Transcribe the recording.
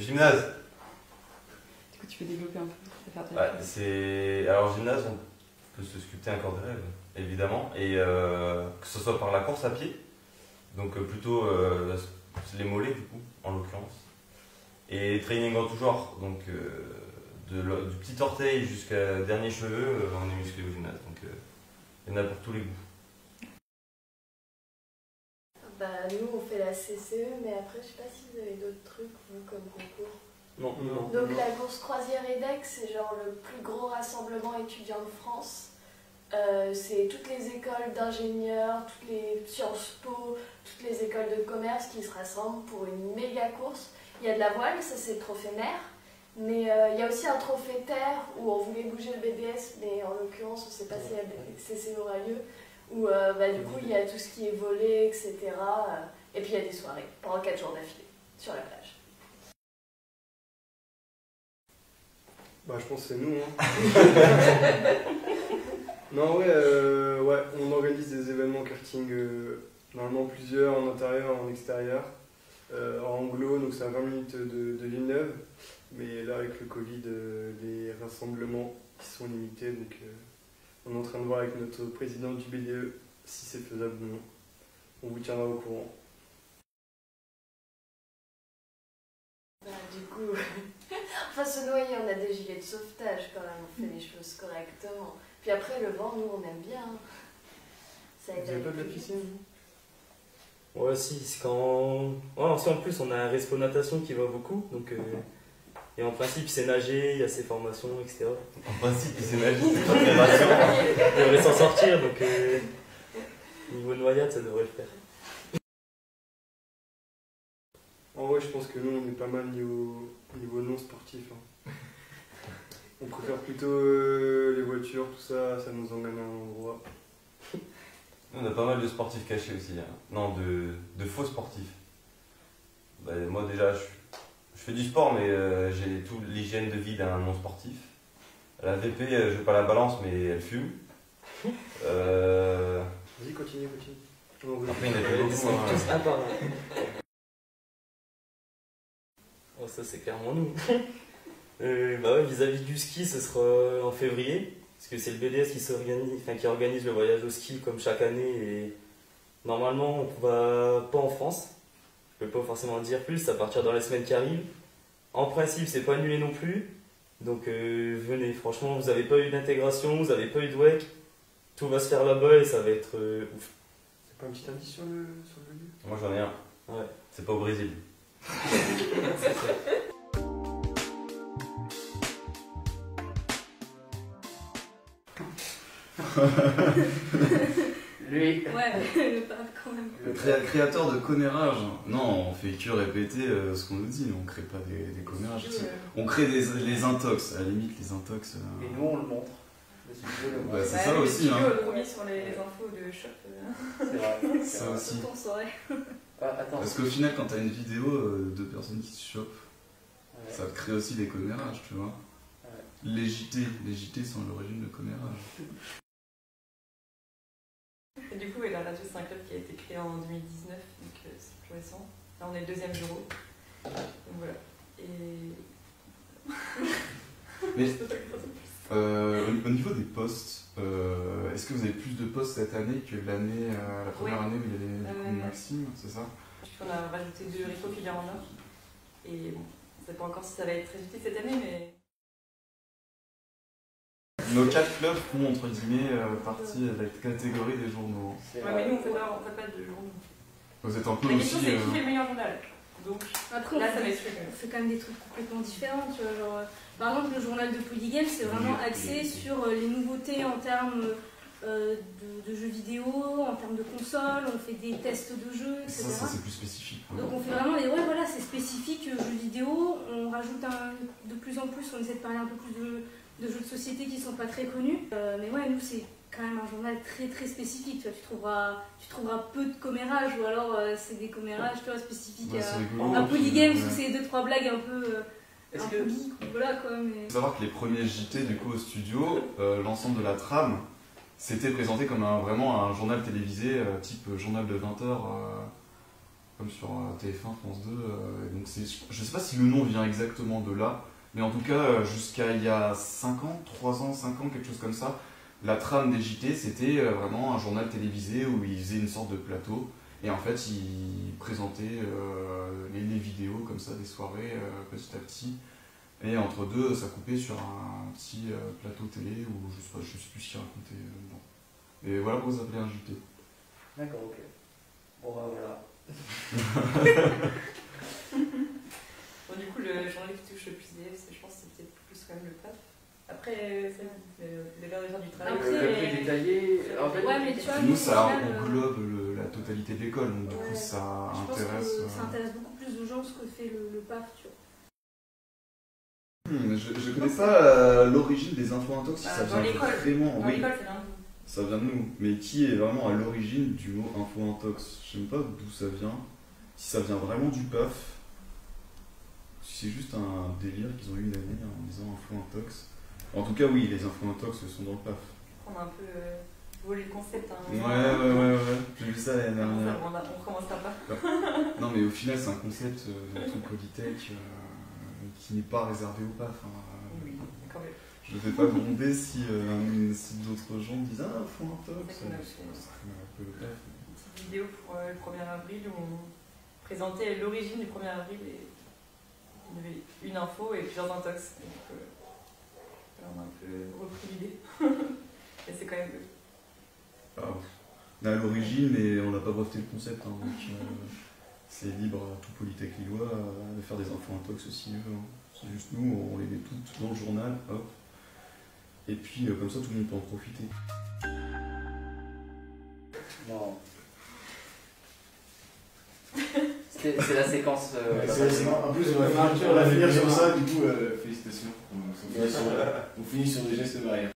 gymnase. Du coup, tu peux développer un peu. Alors, gymnase, on peut se sculpter un corps de rêve, évidemment, et que ce soit par la course à pied, donc plutôt les mollets, du coup, en l'occurrence, et training en tout genre, donc du petit orteil jusqu'à dernier cheveu, on est musclé au gymnase, donc il y en a pour tous les goûts. Bah, nous on fait la CCE, mais après je sais pas si vous avez d'autres trucs vous comme concours. Non. Donc la course croisière EDEC, c'est genre le plus gros rassemblement étudiant de France. C'est toutes les écoles d'ingénieurs, toutes les Sciences Po, toutes les écoles de commerce qui se rassemblent pour une méga course. Il y a de la voile, ça c'est le trophée mer, mais il y a aussi un trophée terre où on voulait bouger le BDS, mais en l'occurrence on ne sait pas si la CCE aura lieu. Où du coup il y a tout ce qui est volé, etc. Et puis il y a des soirées pendant 4 jours d'affilée sur la plage. Bah je pense que c'est nous. Hein. Non ouais, on organise des événements karting, normalement plusieurs en intérieur, en extérieur. En Anglo, donc c'est à 20 minutes de Villeneuve. Mais là avec le Covid, les rassemblements qui sont limités, donc on est en train de voir avec notre président du BDE si c'est faisable ou non. On vous tiendra au courant. Du coup, enfin se noyer, on a des gilets de sauvetage quand même, on fait les choses correctement. Puis après le vent, nous on aime bien. Ça Vous avez pas de la piscine? Ouais si, c'est quand... Ouais, en plus on a un respo natation qui va beaucoup, donc... Et en principe, c'est nager, il y a ses formations, etc. En principe, il sait nager, c'est pas très rassurant. Il devrait s'en sortir, donc niveau noyade, ça devrait le faire. En vrai, je pense que nous, on est pas mal niveau non sportif. Hein. On préfère plutôt les voitures, tout ça, ça nous emmène à un endroit. On a pas mal de sportifs cachés aussi. Hein. Non, de faux sportifs. Bah, moi déjà, je fais du sport, mais j'ai toute l'hygiène de vie d'un non-sportif. La VP, je vais pas la balance, mais elle fume. Vas-y, continue. Après, il y en a plus beaucoup. Hein. Oh, ça, c'est clairement nous. Bah ouais, vis-à-vis du ski, ce sera en février. Parce que c'est le BDS qui organise le voyage au ski comme chaque année. Et normalement, on va pas en France. Je peux pas forcément dire plus, ça va partir dans les semaines qui arrivent. En principe, c'est pas annulé non plus. Donc venez, franchement, vous n'avez pas eu d'intégration, vous n'avez pas eu de WEC. Tout va se faire là-bas et ça va être ouf. C'est pas un petit indice sur le lieu? Moi j'en ai un. Ouais. C'est pas au Brésil. Lui. Ouais, le pape quand même. Le créateur de commérages. Non, on fait que répéter ce qu'on nous dit, on crée pas des commérages. On crée les intox, à la limite les intox. Et nous on le montre. Bah, c'est ça aussi. Hein. Le premier sur les infos de shop. C'est vrai. Ça aussi. Tout en soirée. Attends. Parce qu'au final, quand t'as une vidéo de personnes qui se chopent, ça te crée aussi des commérages, tu vois. Les JT sont l'origine de commérage. Et du coup, la radio, c'est un club qui a été créé en 2019, donc c'est plus récent. Là, on est le 2e bureau. Donc voilà. Et. Mais au niveau des postes, est-ce que vous avez plus de postes cette année que l'année, la première année où il y avait Maxime, c'est ça? On a rajouté 2 réseaux filières en or. Et bon, on ne sait pas encore si ça va être très utile cette année, mais. Nos 4 clubs font entre guillemets partie de la catégorie des journaux. Ouais, mais nous on fait pas de journaux. Vous êtes un peu la aussi. question c'est qui fait le meilleur journal. Donc après, là ça va être on fait quand même des trucs complètement différents. Tu vois, genre, par exemple, le journal de Polygame, c'est vraiment axé sur les nouveautés en termes de jeux vidéo, en termes de consoles, on fait des tests de jeux, etc. Ça c'est plus spécifique. Donc on fait vraiment des. Ouais, voilà, c'est spécifique jeux vidéo. On rajoute de plus en plus, on essaie de parler un peu plus de jeux de société qui sont pas très connus. Mais ouais, nous c'est quand même un journal très très spécifique. Tu vois, tu trouveras peu de commérages ou alors c'est des commérages spécifiques à Polygame où c'est 2-3 blagues un peu geek, voilà quoi. Mais... Il faut savoir que les premiers JT du coup au studio, l'ensemble de la trame, c'était présenté comme vraiment un journal télévisé type journal de 20h, comme comme sur TF1, France 2. Et donc je sais pas si le nom vient exactement de là, mais en tout cas, jusqu'à il y a 5 ans, 3 ans, 5 ans, quelque chose comme ça, la trame des JT, c'était vraiment un journal télévisé où ils faisaient une sorte de plateau. Et en fait, ils présentaient les vidéos comme ça, des soirées, petit à petit. Et entre deux, ça coupait sur un petit plateau télé où je sais plus ce qu'ils racontaient dedans. Et voilà pourquoi ça s'appelait un JT. D'accord, ok. Bon, bah voilà. Bon, du coup, le journal qui touche le plus d'élèves, je pense que c'est peut-être plus quand même le PAF. Après, ça, vous avez l'air de faire du travail. Après, Le plus détaillé. En fait, ouais, mais tu vois, Nous, au ça final, englobe la totalité de l'école, donc du coup, ça je pense intéresse. que ça intéresse beaucoup plus de gens ce que fait le PAF, tu vois. Je connais pas l'origine des infos intox, si ça dans vient l'école. vraiment. Dans Oui, l'école, c'est bien. ça vient de nous. Mais qui est vraiment à l'origine du mot info intox? Je sais même pas d'où ça vient. Si ça vient vraiment du PAF, si c'est juste un délire qu'ils ont eu une année en disant info intox. En tout cas, oui, les infos intox sont dans le PAF. On a un peu volé le concept. Hein, Ouais. J'ai vu ça l'année On dernière. recommencera pas. Non, mais au final, c'est un concept de truc Polytech qui n'est pas réservé au PAF. Oui, quand même. Je ne vais pas gronder si d'autres gens disent ah, info intox. C'est vrai qu'on a fait un peu le PAF. une petite vidéo pour le 1er avril où on présentait l'origine du 1er avril et il y avait une info et plusieurs intox. Donc, on a un peu repris l'idée. Et c'est quand même eux. On est à l'origine, mais on n'a pas breveté le concept. Hein, donc c'est libre à tout Polytech lillois de faire des infos intox s'ils veulent. Hein. C'est juste nous, on les met toutes dans le journal, hop. Et puis comme ça, tout le monde peut en profiter. Non. C'est la séquence. En plus, on va finir sur ça, du coup, félicitations. On finit sur des gestes barrières.